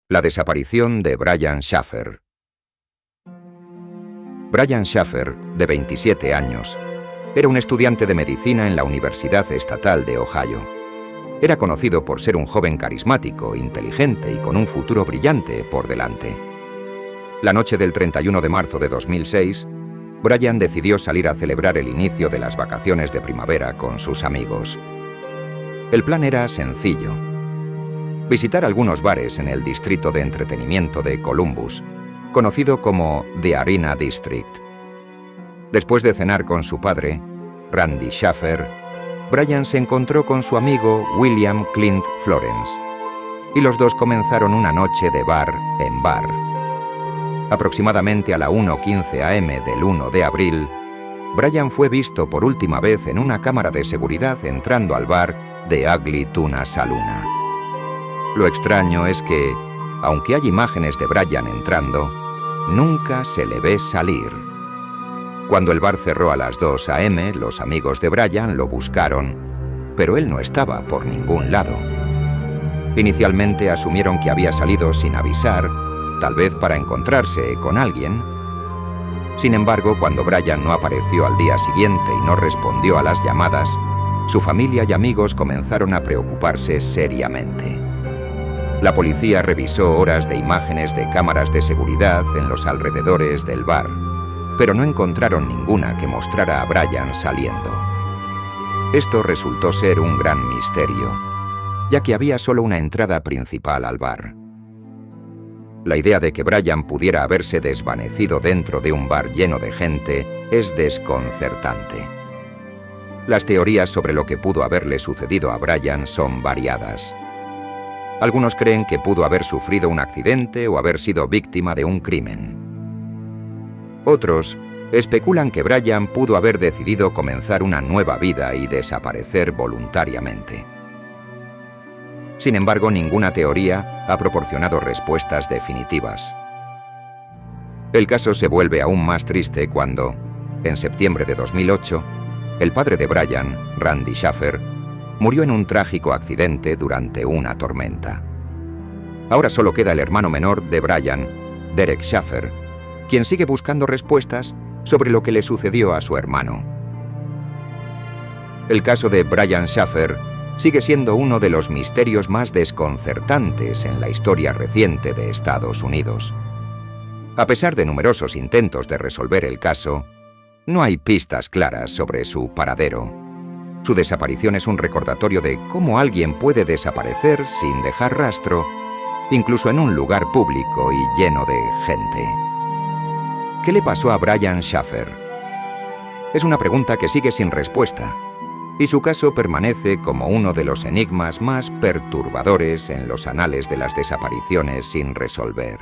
La desaparición de Brian Shaffer. Brian Shaffer, de 27 años, era un estudiante de medicina en la Universidad Estatal de Ohio. Era conocido por ser un joven carismático, inteligente y con un futuro brillante por delante. La noche del 31 de marzo de 2006, Brian decidió salir a celebrar el inicio de las vacaciones de primavera con sus amigos. El plan era sencillo: visitar algunos bares en el distrito de entretenimiento de Columbus, conocido como The Arena District. Después de cenar con su padre, Randy Shaffer, Brian se encontró con su amigo William Clint Florence, y los dos comenzaron una noche de bar en bar. Aproximadamente a la 1:15 am del 1 de abril, Brian fue visto por última vez en una cámara de seguridad entrando al bar The Ugly Tuna Saloon. Lo extraño es que, aunque hay imágenes de Brian entrando, nunca se le ve salir. Cuando el bar cerró a las 2 am, los amigos de Brian lo buscaron, pero él no estaba por ningún lado. Inicialmente asumieron que había salido sin avisar, tal vez para encontrarse con alguien. Sin embargo, cuando Brian no apareció al día siguiente y no respondió a las llamadas, su familia y amigos comenzaron a preocuparse seriamente. La policía revisó horas de imágenes de cámaras de seguridad en los alrededores del bar, pero no encontraron ninguna que mostrara a Brian saliendo. Esto resultó ser un gran misterio, ya que había solo una entrada principal al bar. La idea de que Brian pudiera haberse desvanecido dentro de un bar lleno de gente es desconcertante. Las teorías sobre lo que pudo haberle sucedido a Brian son variadas. Algunos creen que pudo haber sufrido un accidente o haber sido víctima de un crimen. Otros especulan que Brian pudo haber decidido comenzar una nueva vida y desaparecer voluntariamente. Sin embargo, ninguna teoría ha proporcionado respuestas definitivas. El caso se vuelve aún más triste cuando, en septiembre de 2008, el padre de Brian, Randy Shaffer, murió en un trágico accidente durante una tormenta. Ahora solo queda el hermano menor de Brian, Derek Shaffer, quien sigue buscando respuestas sobre lo que le sucedió a su hermano. El caso de Brian Shaffer sigue siendo uno de los misterios más desconcertantes en la historia reciente de Estados Unidos. A pesar de numerosos intentos de resolver el caso, no hay pistas claras sobre su paradero. Su desaparición es un recordatorio de cómo alguien puede desaparecer sin dejar rastro, incluso en un lugar público y lleno de gente. ¿Qué le pasó a Brian Shaffer? Es una pregunta que sigue sin respuesta, y su caso permanece como uno de los enigmas más perturbadores en los anales de las desapariciones sin resolver.